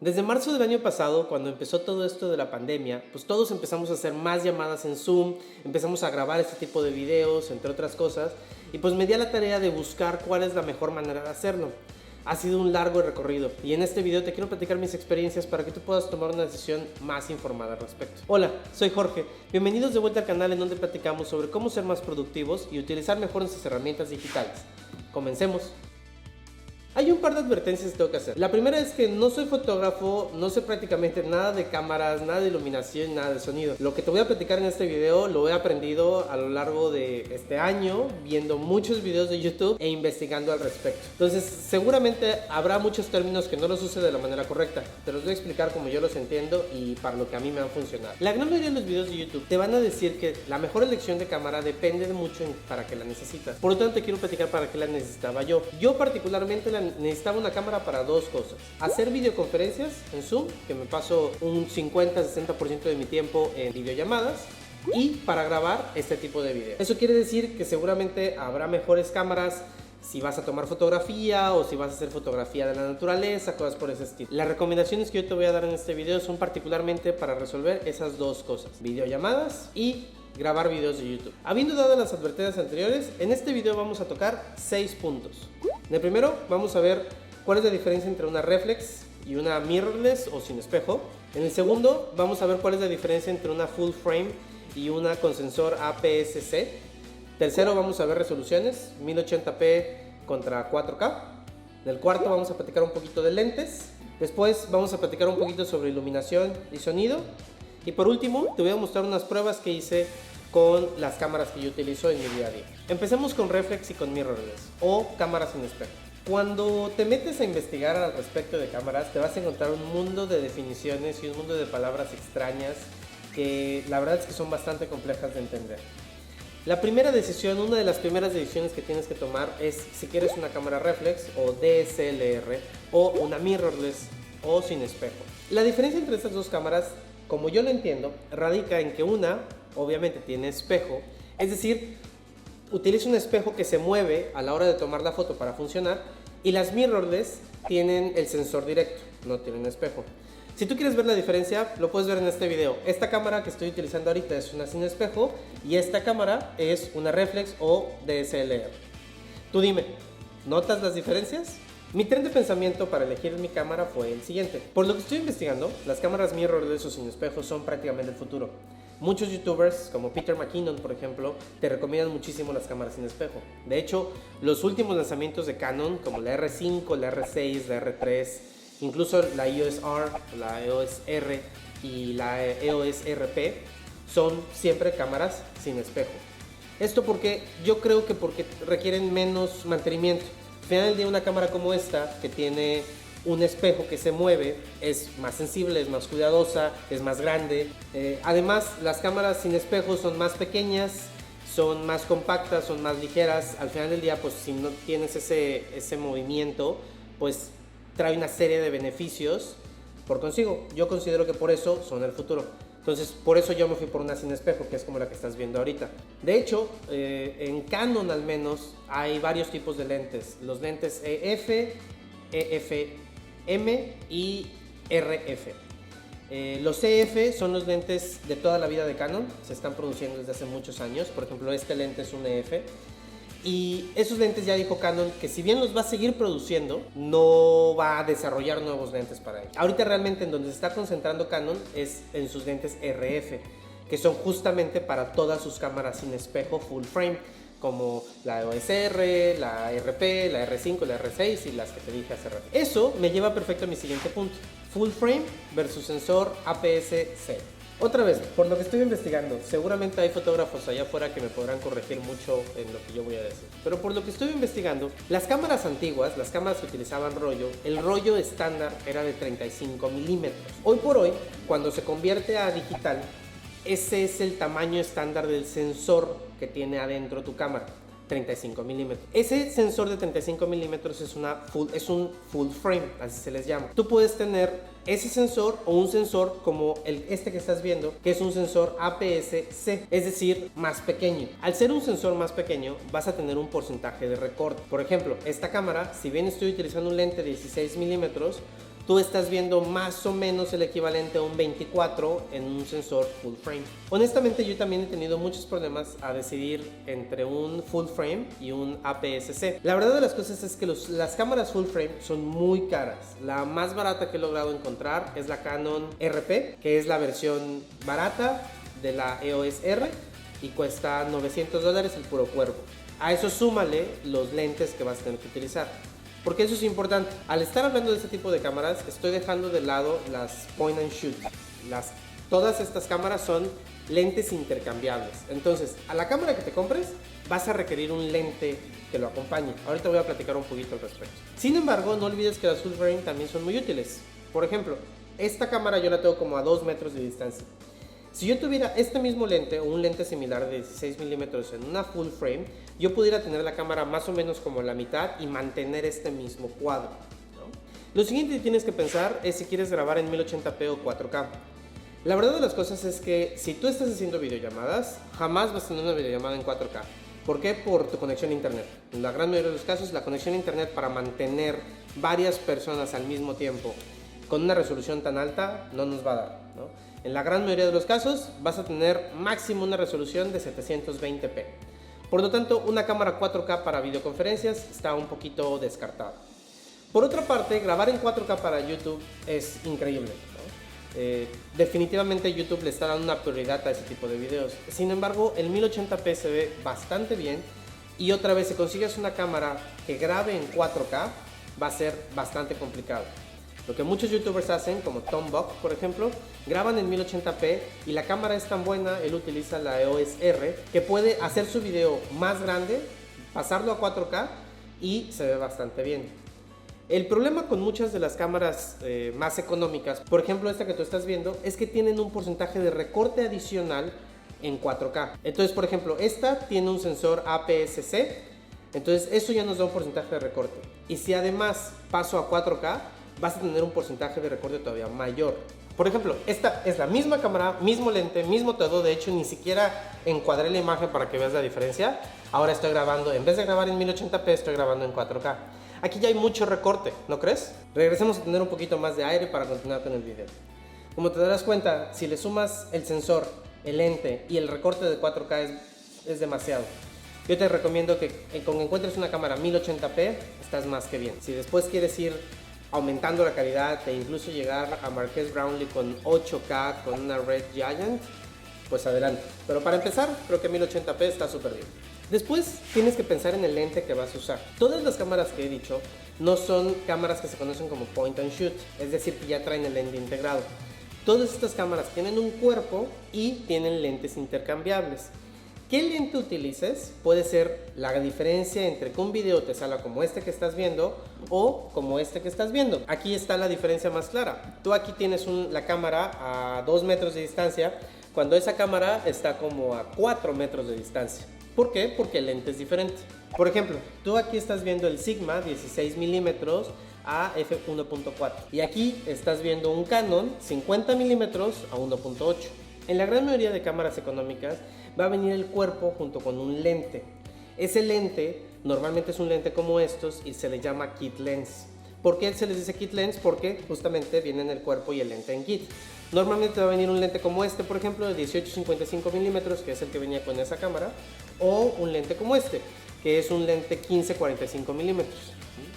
Desde marzo del año pasado, cuando empezó todo esto de la pandemia, pues todos empezamos a hacer más llamadas en Zoom, empezamos a grabar este tipo de videos, entre otras cosas, y pues me di a la tarea de buscar cuál es la mejor manera de hacerlo. Ha sido un largo recorrido y en este video te quiero platicar mis experiencias para que tú puedas tomar una decisión más informada al respecto. Hola, soy Jorge, bienvenidos de vuelta al canal en donde platicamos sobre cómo ser más productivos y utilizar mejor nuestras herramientas digitales. Comencemos. Hay un par de advertencias que tengo que hacer. La primera es que no soy fotógrafo, no sé prácticamente nada de cámaras, nada de iluminación, nada de sonido. Lo que te voy a platicar en este video lo he aprendido a lo largo de este año, viendo muchos videos de YouTube e investigando al respecto. Entonces, seguramente habrá muchos términos que no los use de la manera correcta. Te los voy a explicar como yo los entiendo y para lo que a mí me han funcionado. La gran mayoría de los videos de YouTube te van a decir que la mejor elección de cámara depende de mucho para qué la necesitas. Por lo tanto, te quiero platicar para qué la necesitaba yo. Yo particularmente necesitaba una cámara para dos cosas: hacer videoconferencias en Zoom, que me paso un 50-60% de mi tiempo en videollamadas, y para grabar este tipo de videos. Eso quiere decir que seguramente habrá mejores cámaras si vas a tomar fotografía o si vas a hacer fotografía de la naturaleza, cosas por ese estilo. Las recomendaciones que yo te voy a dar en este video son particularmente para resolver esas dos cosas: videollamadas y grabar videos de YouTube. Habiendo dado las advertencias anteriores, en este video vamos a tocar 6 puntos. En el primero vamos a ver cuál es la diferencia entre una reflex y una mirrorless o sin espejo. En el segundo vamos a ver cuál es la diferencia entre una full frame y una con sensor APS-C. Tercero vamos a ver resoluciones 1080p contra 4K. En el cuarto vamos a platicar un poquito de lentes. Después vamos a platicar un poquito sobre iluminación y sonido. Y por último te voy a mostrar unas pruebas que hice con las cámaras que yo utilizo en mi día a día. Empecemos con reflex y con mirrorless o cámaras sin espejo. Cuando te metes a investigar al respecto de cámaras, te vas a encontrar un mundo de definiciones y un mundo de palabras extrañas que la verdad es que son bastante complejas de entender. La primera decisión, una de las primeras decisiones que tienes que tomar es si quieres una cámara reflex o DSLR o una mirrorless o sin espejo. La diferencia entre estas dos cámaras, como yo lo entiendo, radica en que una obviamente tiene espejo, es decir, utiliza un espejo que se mueve a la hora de tomar la foto para funcionar, y las mirrorless tienen el sensor directo, no tienen espejo. Si tú quieres ver la diferencia, lo puedes ver en este video. Esta cámara que estoy utilizando ahorita es una sin espejo y esta cámara es una reflex o DSLR. Tú dime, ¿notas las diferencias? Mi tren de pensamiento para elegir mi cámara fue el siguiente. Por lo que estoy investigando, las cámaras mirrorless o sin espejo son prácticamente el futuro. Muchos youtubers, como Peter McKinnon por ejemplo, te recomiendan muchísimo las cámaras sin espejo. De hecho, los últimos lanzamientos de Canon, como la R5, la R6, la R3, incluso la EOS R, la EOS R y la EOS RP, son siempre cámaras sin espejo. Esto porque yo creo que porque requieren menos mantenimiento. Al final del día, una cámara como esta, que tiene un espejo que se mueve, es más sensible, es más cuidadosa, es más grande. Además, las cámaras sin espejo son más pequeñas, son más compactas, son más ligeras. Al final del día, pues si no tienes ese movimiento, pues trae una serie de beneficios por consigo. Yo considero que por eso son el futuro. Entonces, por eso yo me fui por una sin espejo, que es como la que estás viendo ahorita. De hecho, en Canon al menos, hay varios tipos de lentes. Los lentes EF, EF-M y RF. Los EF son los lentes de toda la vida de Canon. Se están produciendo desde hace muchos años. Por ejemplo, este lente es un EF. Y esos lentes ya dijo Canon que si bien los va a seguir produciendo, no va a desarrollar nuevos lentes para ellos. Ahorita realmente en donde se está concentrando Canon es en sus lentes RF, que son justamente para todas sus cámaras sin espejo full frame, como la EOS R, la RP, la R5, la R6 y las que te dije hace rato. Eso me lleva perfecto a mi siguiente punto: full frame versus sensor APS-C. Otra vez, por lo que estoy investigando, seguramente hay fotógrafos allá afuera que me podrán corregir mucho en lo que yo voy a decir. Pero por lo que estoy investigando, las cámaras antiguas, las cámaras que utilizaban rollo, el rollo estándar era de 35 milímetros. Hoy por hoy, cuando se convierte a digital, ese es el tamaño estándar del sensor que tiene adentro tu cámara. 35 milímetros. Ese sensor de 35 milímetros es un full frame, así se les llama. Tú puedes tener ese sensor o un sensor como este que estás viendo, que es un sensor APS-C, es decir, más pequeño. Al ser un sensor más pequeño, vas a tener un porcentaje de recorte. Por ejemplo, esta cámara, si bien estoy utilizando un lente de 16 milímetros, tú estás viendo más o menos el equivalente a un 24 en un sensor full frame. Honestamente, yo también he tenido muchos problemas a decidir entre un full frame y un APS-C. La verdad de las cosas es que las cámaras full frame son muy caras. La más barata que he logrado encontrar es la Canon RP, que es la versión barata de la EOS R y cuesta $900 el puro cuerpo. A eso súmale los lentes que vas a tener que utilizar. Porque eso es importante. Al estar hablando de este tipo de cámaras, estoy dejando de lado las point and shoot. Todas estas cámaras son lentes intercambiables. Entonces, a la cámara que te compres, vas a requerir un lente que lo acompañe. Ahorita voy a platicar un poquito al respecto. Sin embargo, no olvides que las full frame también son muy útiles. Por ejemplo, esta cámara yo la tengo como a 2 metros de distancia. Si yo tuviera este mismo lente o un lente similar de 16 milímetros en una full frame, yo pudiera tener la cámara más o menos como la mitad y mantener este mismo cuadro, ¿no? Lo siguiente que tienes que pensar es si quieres grabar en 1080p o 4K. La verdad de las cosas es que si tú estás haciendo videollamadas, jamás vas a tener una videollamada en 4K. ¿Por qué? Por tu conexión a internet. En la gran mayoría de los casos, la conexión a internet para mantener varias personas al mismo tiempo con una resolución tan alta no nos va a dar, ¿no? En la gran mayoría de los casos vas a tener máximo una resolución de 720p. Por lo tanto, una cámara 4K para videoconferencias está un poquito descartada. Por otra parte, grabar en 4K para YouTube es increíble, ¿no? Definitivamente YouTube le está dando una prioridad a ese tipo de videos. Sin embargo, el 1080p se ve bastante bien y otra vez si consigues una cámara que grabe en 4K va a ser bastante complicado. Lo que muchos youtubers hacen, como Tom Buck por ejemplo, graban en 1080p y la cámara es tan buena, él utiliza la EOS R, que puede hacer su video más grande, pasarlo a 4K y se ve bastante bien. El problema con muchas de las cámaras más económicas, por ejemplo esta que tú estás viendo, es que tienen un porcentaje de recorte adicional en 4K. Entonces, por ejemplo, esta tiene un sensor APS-C, entonces eso ya nos da un porcentaje de recorte. Y si además paso a 4K, vas a tener un porcentaje de recorte todavía mayor. Por ejemplo, esta es la misma cámara, mismo lente, mismo todo. De hecho, ni siquiera encuadré la imagen para que veas la diferencia. Ahora estoy grabando, en vez de grabar en 1080p, estoy grabando en 4K. Aquí ya hay mucho recorte, ¿no crees? Regresemos a tener un poquito más de aire para continuar con el video. Como te darás cuenta, si le sumas el sensor, el lente y el recorte de 4K es demasiado. Yo te recomiendo que cuando encuentres una cámara 1080p, estás más que bien. Si después quieres ir aumentando la calidad e incluso llegar a Marques Brownlee con 8K con una Red Giant, pues adelante. Pero para empezar, creo que 1080p está súper bien. Después tienes que pensar en el lente que vas a usar. Todas las cámaras que he dicho no son cámaras que se conocen como point and shoot, es decir, que ya traen el lente integrado. Todas estas cámaras tienen un cuerpo y tienen lentes intercambiables. ¿Qué lente utilices? Puede ser la diferencia entre que un video te salga como este que estás viendo o como este que estás viendo. Aquí está la diferencia más clara. Tú aquí tienes la cámara a 2 metros de distancia, cuando esa cámara está como a 4 metros de distancia. ¿Por qué? Porque el lente es diferente. Por ejemplo, tú aquí estás viendo el Sigma 16 milímetros a f1.4 y aquí estás viendo un Canon 50 milímetros a 1.8. En la gran mayoría de cámaras económicas va a venir el cuerpo junto con un lente. Ese lente normalmente es un lente como estos y se le llama kit lens. ¿Por qué se les dice kit lens? Porque justamente viene el cuerpo y el lente en kit. Normalmente va a venir un lente como este, por ejemplo, de 18-55 milímetros, que es el que venía con esa cámara, o un lente como este, que es un lente 15-45 milímetros,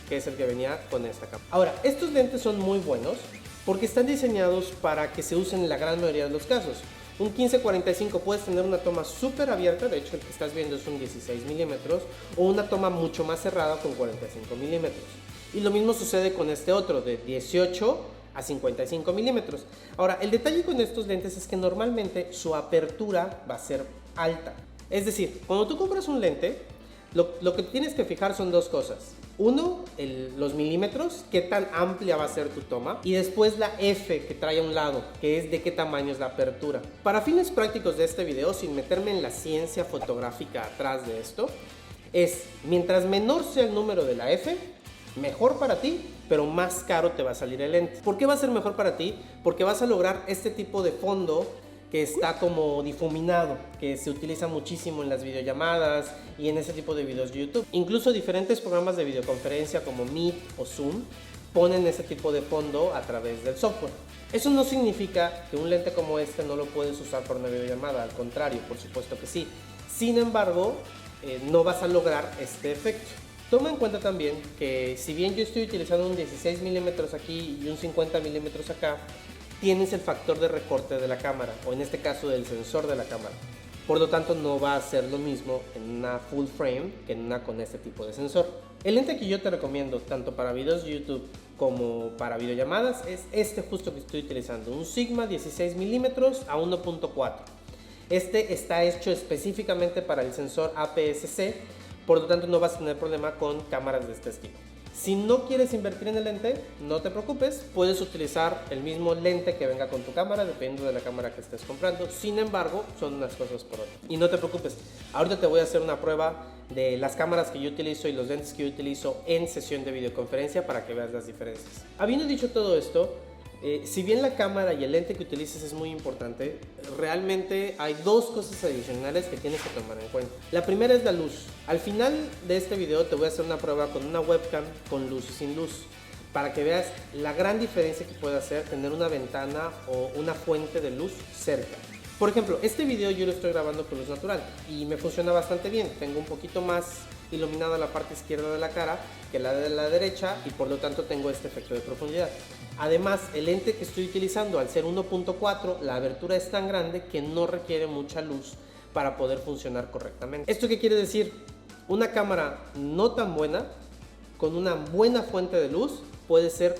que es el que venía con esta cámara. Ahora, estos lentes son muy buenos porque están diseñados para que se usen en la gran mayoría de los casos. Un 15-45 puedes tener una toma súper abierta, de hecho el que estás viendo es un 16 milímetros, o una toma mucho más cerrada con 45 milímetros. Y lo mismo sucede con este otro, de 18 a 55 milímetros. Ahora, el detalle con estos lentes es que normalmente su apertura va a ser alta. Es decir, cuando tú compras un lente, lo que tienes que fijar son dos cosas. Uno, los milímetros, qué tan amplia va a ser tu toma, y después la F que trae a un lado, que es de qué tamaño es la apertura. Para fines prácticos de este video, sin meterme en la ciencia fotográfica atrás de esto, es mientras menor sea el número de la F, mejor para ti, pero más caro te va a salir el lente. ¿Por qué va a ser mejor para ti? Porque vas a lograr este tipo de fondo que está como difuminado, que se utiliza muchísimo en las videollamadas y en ese tipo de videos de YouTube. Incluso diferentes programas de videoconferencia como Meet o Zoom ponen ese tipo de fondo a través del software. Eso no significa que un lente como este no lo puedes usar por una videollamada, al contrario, por supuesto que sí. Sin embargo, no vas a lograr este efecto. Toma en cuenta también que si bien yo estoy utilizando un 16 milímetros aquí y un 50 milímetros acá, tienes el factor de recorte de la cámara, o en este caso del sensor de la cámara. Por lo tanto, no va a ser lo mismo en una full frame que en una con este tipo de sensor. El lente que yo te recomiendo, tanto para videos de YouTube como para videollamadas, es este justo que estoy utilizando, un Sigma 16 milímetros a 1.4. Este está hecho específicamente para el sensor APS-C, por lo tanto no vas a tener problema con cámaras de este estilo. Si no quieres invertir en el lente, no te preocupes, puedes utilizar el mismo lente que venga con tu cámara, dependiendo de la cámara que estés comprando. Sin embargo, son unas cosas por otras. Y no te preocupes, ahorita te voy a hacer una prueba de las cámaras que yo utilizo y los lentes que yo utilizo en sesión de videoconferencia para que veas las diferencias. Habiendo dicho todo esto, si bien la cámara y el lente que utilices es muy importante, realmente hay dos cosas adicionales que tienes que tomar en cuenta. La primera es la luz. Al final de este video te voy a hacer una prueba con una webcam con luz y sin luz, para que veas la gran diferencia que puede hacer tener una ventana o una fuente de luz cerca. Por ejemplo, este video yo lo estoy grabando con luz natural y me funciona bastante bien. Tengo un poquito más iluminada la parte izquierda de la cara que la de la derecha y por lo tanto tengo este efecto de profundidad. Además, el lente que estoy utilizando, al ser 1.4, la abertura es tan grande que no requiere mucha luz para poder funcionar correctamente. ¿Esto qué quiere decir? Una cámara no tan buena, con una buena fuente de luz, puede ser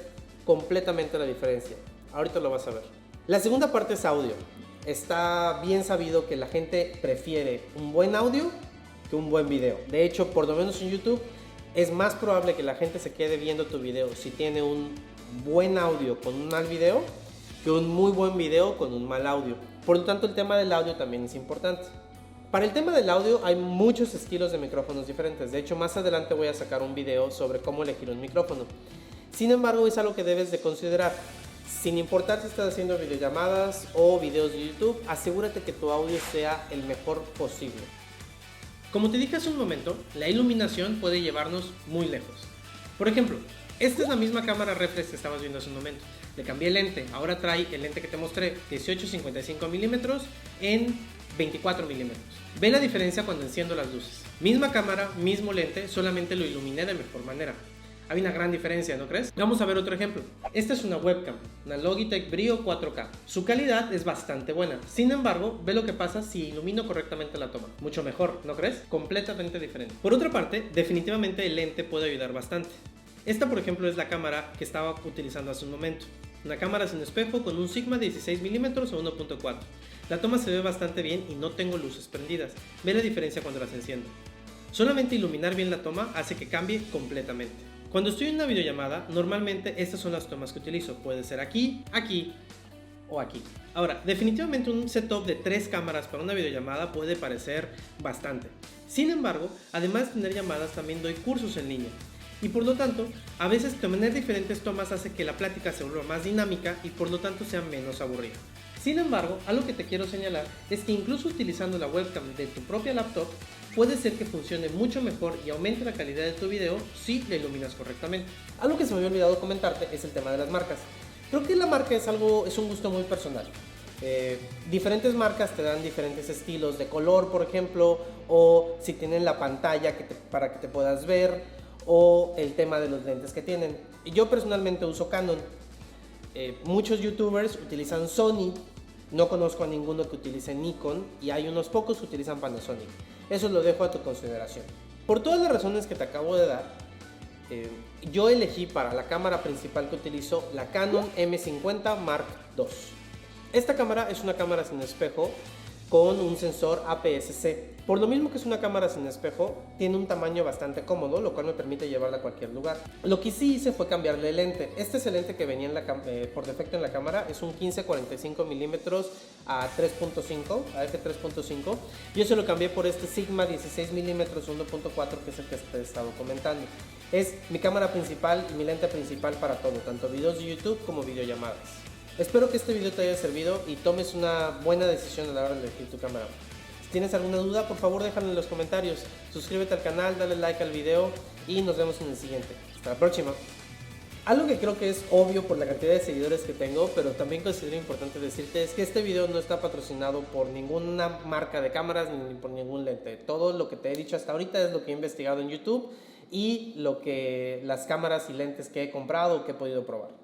completamente la diferencia. Ahorita lo vas a ver. La segunda parte es audio. Está bien sabido que la gente prefiere un buen audio que un buen video. De hecho, por lo menos en YouTube, es más probable que la gente se quede viendo tu video si tiene un buen audio con un mal video que un muy buen video con un mal audio. Por lo tanto, el tema del audio también es importante. Para el tema del audio hay muchos estilos de micrófonos diferentes. De hecho, más adelante voy a sacar un video sobre cómo elegir un micrófono. Sin embargo, es algo que debes de considerar. Sin importar si estás haciendo videollamadas o videos de YouTube, asegúrate que tu audio sea el mejor posible. Como te dije hace un momento, la iluminación puede llevarnos muy lejos. Por ejemplo, esta es la misma cámara reflex que estabas viendo hace un momento. Le cambié el lente, ahora trae el lente que te mostré, 18-55 milímetros en 24 milímetros. Ve la diferencia cuando enciendo las luces. Misma cámara, mismo lente, solamente lo iluminé de mejor manera. Hay una gran diferencia, ¿no crees? Vamos a ver otro ejemplo. Esta es una webcam, una Logitech Brio 4K. Su calidad es bastante buena. Sin embargo, ve lo que pasa si ilumino correctamente la toma. Mucho mejor, ¿no crees? Completamente diferente. Por otra parte, definitivamente el lente puede ayudar bastante. Esta, por ejemplo, es la cámara que estaba utilizando hace un momento. Una cámara sin espejo con un Sigma 16 milímetros o 1.4. La toma se ve bastante bien y no tengo luces prendidas. Ve la diferencia cuando las enciendo. Solamente iluminar bien la toma hace que cambie completamente. Cuando estoy en una videollamada, normalmente estas son las tomas que utilizo. Puede ser aquí, aquí o aquí. Ahora, definitivamente un setup de 3 cámaras para una videollamada puede parecer bastante. Sin embargo, además de tener llamadas, también doy cursos en línea. Y por lo tanto, a veces tener diferentes tomas hace que la plática se vuelva más dinámica y por lo tanto sea menos aburrida. Sin embargo, algo que te quiero señalar es que incluso utilizando la webcam de tu propia laptop, puede ser que funcione mucho mejor y aumente la calidad de tu video si la iluminas correctamente. Algo que se me había olvidado comentarte es el tema de las marcas. Creo que la marca es un gusto muy personal. Diferentes marcas te dan diferentes estilos de color, por ejemplo, o si tienen la pantalla para que te puedas ver, o el tema de los lentes que tienen. Yo personalmente uso Canon. Muchos youtubers utilizan Sony. No conozco a ninguno que utilice Nikon y hay unos pocos que utilizan Panasonic. Eso lo dejo a tu consideración. Por todas las razones que te acabo de dar, yo elegí para la cámara principal que utilizo la Canon M50 Mark II. Esta cámara es una cámara sin espejo con un sensor APS-C. Por lo mismo que es una cámara sin espejo, tiene un tamaño bastante cómodo, lo cual me permite llevarla a cualquier lugar. Lo que sí hice fue cambiarle el lente. Este es el lente que venía por defecto en la cámara, es un 15-45 milímetros a 3.5, a f3.5. Yo se lo cambié por este Sigma 16 milímetros 1.4, que es el que te he estado comentando. Es mi cámara principal y mi lente principal para todo, tanto videos de YouTube como videollamadas. Espero que este video te haya servido y tomes una buena decisión a la hora de elegir tu cámara. Si tienes alguna duda, por favor déjala en los comentarios. Suscríbete al canal, dale like al video y nos vemos en el siguiente. Hasta la próxima. Algo que creo que es obvio por la cantidad de seguidores que tengo, pero también considero importante decirte, es que este video no está patrocinado por ninguna marca de cámaras ni por ningún lente. Todo lo que te he dicho hasta ahorita es lo que he investigado en YouTube y las cámaras y lentes que he comprado o que he podido probar.